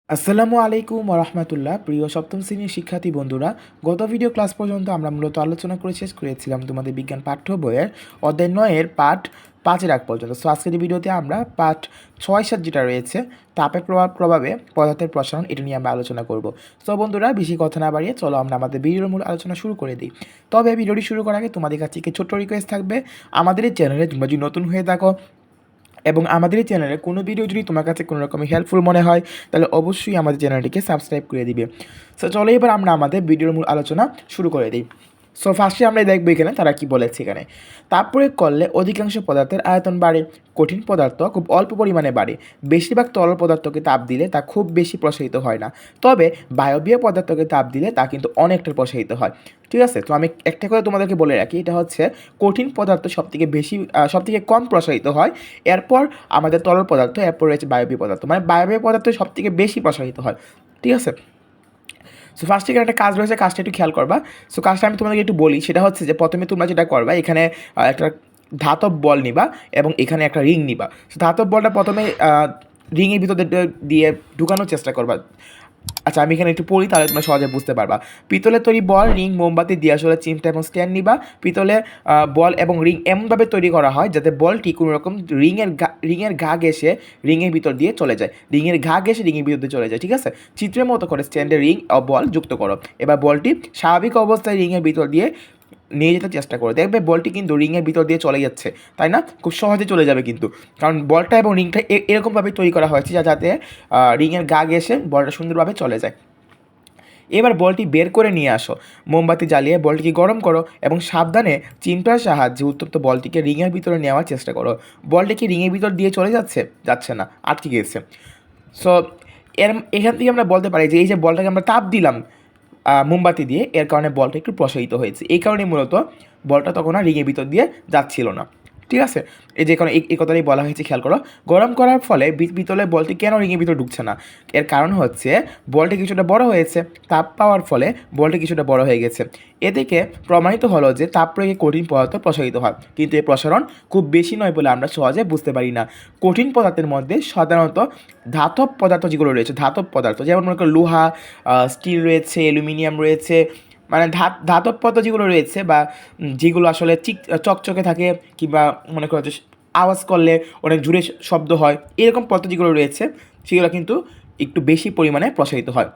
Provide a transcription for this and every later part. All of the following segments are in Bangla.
আসসালামু আলাইকুম রহমতুল্লাহ। প্রিয় সপ্তম শ্রেণীর শিক্ষার্থী বন্ধুরা, গত ভিডিও ক্লাস পর্যন্ত আমরা মূলত আলোচনা করে শেষ করেছিলাম তোমাদের বিজ্ঞান পাঠ্য বইয়ের অধ্যায় 9-এর পাঠ 5-এর আগ পর্যন্ত। সো আজকের এই ভিডিওতে আমরা পাঠ 6-7 যেটা রয়েছে তাপের প্রভাবে পদার্থের প্রসারণ, এটা নিয়ে আমরা আলোচনা করব। সো বন্ধুরা, বেশি কথা না বাড়িয়ে চলো আমরা আমাদের ভিডিওর মূল আলোচনা শুরু করে দিই। তবে ভিডিওটি শুরু করার আগে তোমাদের কাছে একটি ছোট্ট রিকোয়েস্ট থাকবে। আমাদের এই চ্যানেলে তোমরা যদি নতুন হয়ে থাকো এবং আমাদের এই চ্যানেলে কোনো ভিডিও যদি তোমার কাছে কোনো রকমের হেল্পফুল মনে হয়, তাহলে অবশ্যই আমাদের চ্যানেলটিকে সাবস্ক্রাইব করে দিবে। সো চলো এবার আমরা আমাদের ভিডিওর মূল আলোচনা শুরু করে দিই। সো ফার্স্টে আমরা দেখবো এখানে তারা কি বলেছে। এখানে তাপ প্রয়োগ করলে অধিকাংশ পদার্থের আয়তন বাড়ে, কঠিন পদার্থ খুব অল্প পরিমাণে বাড়ে। বেশিরভাগ তরল পদার্থকে তাপ দিলে তা খুব বেশি প্রসারিত হয় না, তবে বায়বীয় পদার্থকে তাপ দিলে তা কিন্তু অনেকটা প্রসারিত হয়। ঠিক আছে, তো আমি একটা কথা তোমাদেরকে বলে রাখি, এটা হচ্ছে কঠিন পদার্থ সবথেকে কম প্রসারিত হয়, এরপর আমাদের তরল পদার্থ, এরপর রয়েছে বায়বীয় পদার্থ, মানে বায়বীয় পদার্থ সবথেকে বেশি প্রসারিত হয়। ঠিক আছে, সো ফার্স্টে এখানে একটা কাজ রয়েছে, কাজটা একটু খেয়াল করবা। সো কাজটা আমি তোমাদেরকে একটু বলি, সেটা হচ্ছে যে প্রথমে তোমরা যেটা করবা, এখানে একটা ধাতব বল নিবা এবং এখানে একটা রিং নিবা। সো ধাতব বলটা প্রথমে রিংয়ের ভিতরে দিয়ে ঢুকানোর চেষ্টা করবা। আচ্ছা, আমি এখানে একটু পড়ি, তাহলে তোমরা সহজে বুঝতে পারবা। পিতলের তৈরি বল, রিং, মোমবাতি, দিয়াশলা, চিমটা এবং স্ট্যান্ড নিবা। পিতলে বল এবং রিং এমনভাবে তৈরি করা হয় যাতে বলটি কোনো রকম রিংয়ের ঘা ঘেঁষে রিংয়ের ভিতর দিয়ে চলে যায়, রিংয়ের ঘা ঘেঁষে রিংয়ের ভিতর দিয়ে চলে যায়। ঠিক আছে, চিত্রের মতো করে স্ট্যান্ডে রিং ও বল যুক্ত করো। এবার বলটি স্বাভাবিক অবস্থায় রিংয়ের ভিতর দিয়ে নিয়ে যেতে চেষ্টা করো। দেখবে বলটি কিন্তু রিংয়ের ভিতর দিয়ে চলে যাচ্ছে, তাই না? খুব সহজে চলে যাবে কিন্তু, কারণ বলটা এবং রিংটা এরকমভাবে তৈরি করা হয়েছে যাতে রিংয়ের গা ঘেঁষে বলটা সুন্দরভাবে চলে যায়। এবার বলটি বের করে নিয়ে আসো, মোমবাতি জ্বালিয়ে বলটিকে গরম করো এবং সাবধানে চিমটার সাহায্যে উত্তপ্ত বলটিকে রিংয়ের ভিতরে নেওয়ার চেষ্টা করো। বলটি কি রিংয়ের ভিতর দিয়ে চলে যাচ্ছে না, আটকে গেছে। সো এখান থেকে আমরা বলতে পারি যে এই যে বলটাকে আমরা তাপ দিলাম মোমবাতি দিয়ে, এর কারণে বলটা একটু প্রসারিত হয়েছে। এই কারণে মূলত বলটা তখন আর রিংয়ের ভিতর দিয়ে যাচ্ছিল না। ঠিক আছে, এই যে কারণে এই কথাটাই বলা হয়েছে, খেয়াল করো। গরম করার ফলে পিতলে বলটি কেন রিংয়ের ভিতরে ঢুকছে না? এর কারণ হচ্ছে বলটি কিছুটা বড় হয়েছে, তাপ পাওয়ার ফলে বলটি কিছুটা বড় হয়ে গেছে। এ থেকে প্রমাণিত হলো যে তাপ প্রয়োগে কঠিন পদার্থ প্রসারিত হয়, কিন্তু এই প্রসারণ খুব বেশি নয় বলে আমরা সহজে বুঝতে পারি না। কঠিন পদার্থের মধ্যে সাধারণত ধাতব পদার্থ যেগুলো রয়েছে, ধাতব পদার্থ যেমন মনে করো লোহা, স্টিল রয়েছে, অ্যালুমিনিয়াম রয়েছে, মানে ধাতব পদার্থ যেগুলো রয়েছে বা যেগুলো আসলে চকচকে থাকে, কিংবা মনে করো যে আওয়াজ করলে অনেক জোরে শব্দ হয়, এরকম পদার্থ যেগুলো রয়েছে সেগুলো কিন্তু একটু বেশি পরিমাণে প্রসারিত হয়।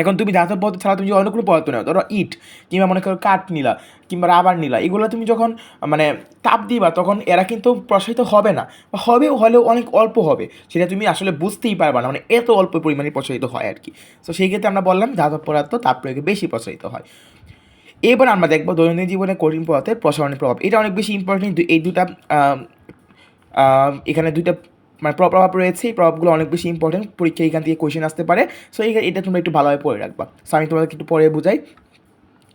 এখন তুমি ধাতব পদার্থ ছাড়া তুমি অন্য কোনো পদার্থ নেও, ধরো ইট কিংবা মনে করো কাঠ নিলা কিংবা রাবার নিলা, এগুলো তুমি যখন মানে তাপ দিবা তখন এরা কিন্তু প্রসারিত হবে না, বা হলেও অনেক অল্প হবে, সেটা তুমি আসলে বুঝতেই পারবা না, মানে এত অল্প পরিমাণে প্রসারিত হয় আর কি। তো সেই ক্ষেত্রে আমরা বললাম ধাতব পদার্থ তাপ প্রয়োগে বেশি প্রসারিত হয়। এবার আমরা দেখবো দৈনন্দিন জীবনে কঠিন পদার্থের প্রসারণের প্রভাব, এটা অনেক বেশি ইম্পর্টেন্ট। এই দুটা এখানে দুইটা মানে প্রভাব রয়েছে, এই প্রভাবগুলো অনেক বেশি ইম্পর্টেন্ট, পরীক্ষায় এখান থেকে কোয়েশ্চেন আসতে পারে। সো এটা তোমরা একটু ভালোভাবে পড়ে রাখবা। সো আমি তোমাদেরকে একটু পরে বুঝাই।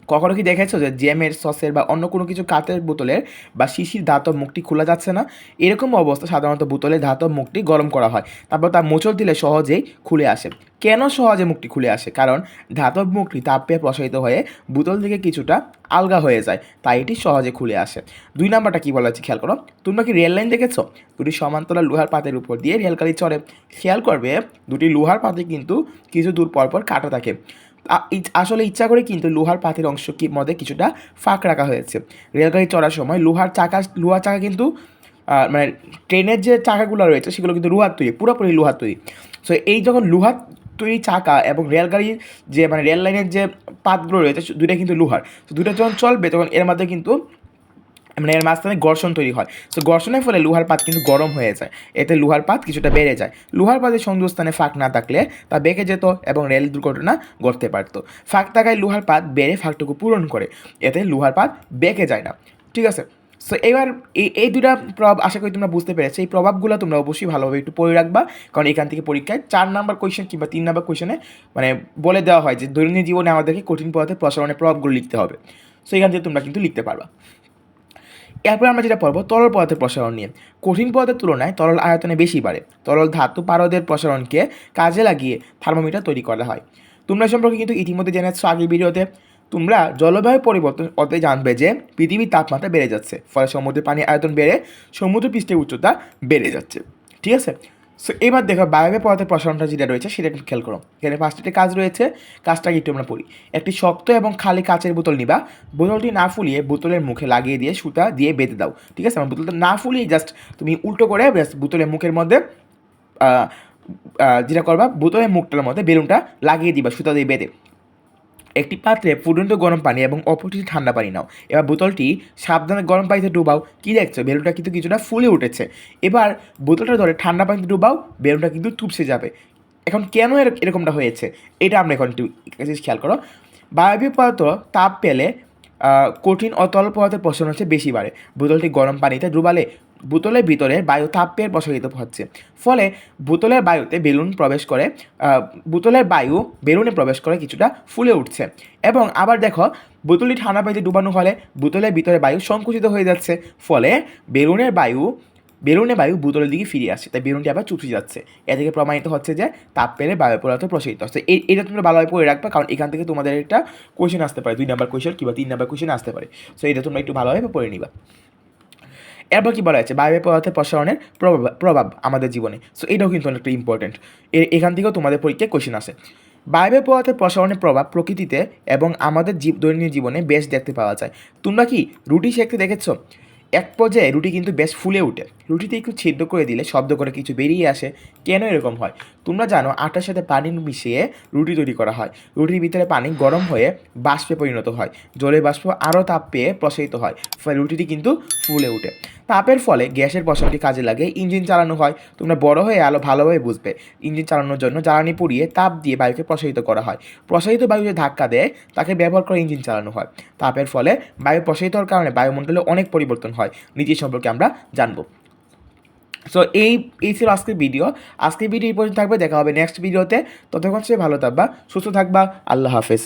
কখনো কি দেখেছো যে জ্যামের, সসের বা অন্য কোনো কিছু কাঁচের বোতলের বা শিশির ধাতব মুখটি খোলা যাচ্ছে না? এরকম অবস্থা সাধারণত বোতলের ধাতব মুখটি গরম করা হয়, তারপর তার মোচড় দিলে সহজেই খুলে আসে। কেন সহজে মুখটি খুলে আসে? কারণ ধাতব মুখটি তাপ পেয়ে প্রসারিত হয়ে বোতল থেকে কিছুটা আলগা হয়ে যায়, তাই এটি সহজে খুলে আসে। 2 নাম্বারটা কী বলা হচ্ছে খেয়াল করো। তোমরা কি রেল লাইন দেখেছো? দুটি সমান্তরাল লোহার পাতের উপর দিয়ে রেলগাড়ি চড়ে। খেয়াল করবে দুটি লোহার পাতে কিন্তু কিছু দূর পর পর কাটা থাকে। আসলে ইচ্ছা করে কিন্তু লোহার পাতের অংশ মধ্যে কিছুটা ফাঁক রাখা হয়েছে। রেলগাড়ি চড়ার সময় লোহার চাকা কিন্তু মানে ট্রেনের যে চাকাগুলো রয়েছে সেগুলো কিন্তু লোহার তৈরি, পুরোপুরি লোহার তৈরি। সো এই যখন লোহার তৈরি চাকা এবং রেলগাড়ির যে মানে রেল লাইনের যে পাতগুলো রয়েছে দুইটা কিন্তু লোহার, তো দুটো যখন চলবে তখন এর মধ্যে কিন্তু মানে এর মাঝখানে ঘর্ষণ তৈরি হয়। সো ঘর্ষণের ফলে লোহার পাত কিন্তু গরম হয়ে যায়, এতে লোহার পাত কিছুটা বেড়ে যায়। লোহার পাতের সংযোগস্থানে ফাঁক না থাকলে তা বেঁকে যেত এবং রেল দুর্ঘটনা ঘটতে পারত। ফাঁক থাকায় লোহার পাত বেড়ে ফাঁকটুকু পূরণ করে, এতে লোহার পাত বেঁকে যায় না। ঠিক আছে, সো এবার এই দুটা প্রভাব আশা করি তোমরা বুঝতে পেরেছো। এই প্রভাবগুলো তোমরা অবশ্যই ভালোভাবে একটু পড়ে রাখবা, কারণ এখান থেকে পরীক্ষায় 4 নাম্বার কোয়েশ্চেন কিংবা 3 নাম্বার কোয়েশ্চেনে মানে বলে দেওয়া হয় যে দৈনন্দিন জীবনে আমাদেরকে কঠিন পদার্থের প্রসারণের প্রভাবগুলো লিখতে হবে। সো এখান থেকে তোমরা কিন্তু লিখতে পারবা। এরপর আমরা যেটা পড়বো তরল পদার্থের প্রসারণ নিয়ে। কঠিন পদার্থের তুলনায় তরল আয়তনে বেশি বাড়ে। তরল ধাতু পারদের প্রসারণকে কাজে লাগিয়ে থার্মোমিটার তৈরি করা হয়। তোমরা সম্পর্কে কিন্তু ইতিমধ্যে জেনেছো আগের ভিডিওতে। তোমরা জলবায়ু পরিবর্তন অতে জানবে যে পৃথিবীর তাপমাত্রা বেড়ে যাচ্ছে, ফলে সমুদ্রের পানির আয়তন বেড়ে সমুদ্র পৃষ্ঠের উচ্চতা বেড়ে যাচ্ছে। ঠিক আছে, সো এবার দেখো বায়বীয় পদার্থের প্রসারণটা যেটা রয়েছে সেটা একটু খেয়াল করো। এখানে ফার্স্টে কাজ রয়েছে, কাজটাকে একটু আমরা পড়ি। একটি শক্ত এবং খালি কাচের বোতল নিবা, বোতলটি না ফুলিয়ে বোতলের মুখে লাগিয়ে দিয়ে সুতা দিয়ে বেঁধে দাও। ঠিক আছে, আমার বোতলটা না ফুলিয়ে জাস্ট তুমি উল্টো করে জাস্ট বোতলের মুখের মধ্যে যেটা করবা, বোতলের মুখটার মধ্যে বেলুনটা লাগিয়ে দিবা সুতা দিয়ে বেঁধে। একটি পাত্রে ফুটন্ত গরম পানি এবং অপরটি ঠান্ডা পানি নাও। এবার বোতলটি সাবধানে গরম পানিতে ডুবাও। কি দেখছো, বেলুনটা কিন্তু কিছুটা ফুলে উঠেছে। এবার বোতলটা ধরে ঠান্ডা পানিতে ডুবাও, বেলুনটা কিন্তু থুপসে যাবে। এখন কেন এরকমটা হয়েছে এটা আমরা এখন একটু খেয়াল করো। বায়বীয় পদার্থ তাপ পেলে কঠিন ও তরল পদার্থের প্রসারণ হচ্ছে বেশি বাড়ে। বোতলটি গরম পানিতে ডুবালে বোতলের ভিতরে বায়ু তাপের প্রসারিত হচ্ছে, ফলে বোতলের বায়ুতে বেলুন প্রবেশ করে, বোতলের বায়ু বেলুনে প্রবেশ করে কিছুটা ফুলে উঠছে। এবং আবার দেখো, বোতলটি ঠান্ডা পানিতে ডুবানো হলে বোতলের ভিতরে বায়ু সংকুচিত হয়ে যাচ্ছে, ফলে বেলুনে বায়ু বোতলের দিকে ফিরে আসছে, তাই বেলুনটি আবার চুপসে যাচ্ছে। এ থেকে প্রমাণিত হচ্ছে যে তাপ পেলে বায়ু পদার্থ প্রসারিত হচ্ছে। এটা তোমরা ভালোভাবে পড়ে রাখবে, কারণ এখান থেকে তোমাদের একটা কোয়েশ্চেন আসতে পারে, 2 নম্বর কোয়েশ্চেন কিংবা 3 নম্বর কোয়েশ্চেন আসতে পারে। সো এটা তোমরা একটু ভালোভাবে পড়ে নিবা। এরপর কি বলা হয়েছে, বায়বীয় পদার্থের প্রসারণের প্রভাব আমাদের জীবনে। সো এটাও কিন্তু অনেকটা ইম্পর্টেন্ট, এখান থেকেও তোমাদের পরীক্ষায় কোয়েশ্চেন আসে। বায়বীয় পদার্থের প্রসারণের প্রভাব প্রকৃতিতে এবং আমাদের দৈনন্দিন জীবনে বেশ দেখতে পাওয়া যায়। তোমরা কি রুটি সেঁকতে দেখেছো? এক পর্যায়ে রুটি কিন্তু বেশ ফুলে ওঠে, রুটিতে একটু ছিদ্র করে দিলে শব্দ করে কিছু বেরিয়ে আসে। কেন এরকম হয়? তোমরা জানো আটার সাথে পানি মিশিয়ে রুটি তৈরি করা হয়। রুটির ভিতরে পানি গরম হয়ে বাষ্পে পরিণত হয়, জলের বাষ্প আরও তাপ পেয়ে প্রসারিত হয়, ফলে রুটিটি কিন্তু ফুলে ওঠে। তাপের ফলে গ্যাসের প্রসারণটি কাজে লাগে ইঞ্জিন চালানো হয়। তোমরা বড় হয়ে আলো ভালোভাবে বুঝবে। ইঞ্জিন চালানোর জন্য জ্বালানি পুড়িয়ে তাপ দিয়ে বায়ুকে প্রসারিত করা হয়। প্রসারিত বায়ু যে ধাক্কা দেয় তাকে ব্যবহার করে ইঞ্জিন চালানো হয়। তাপের ফলে বায়ু প্রসারিত হওয়ার কারণে বায়ুমণ্ডলে অনেক পরিবর্তন হয়, নিজের সম্পর্কে আমরা জানবো। সো এই ছিল আজকের ভিডিও এই পর্যন্ত থাকবে। দেখা হবে নেক্সট ভিডিওতে। ততক্ষণ সে ভালো থাকবা, সুস্থ থাকবা। আল্লাহ হাফেজ।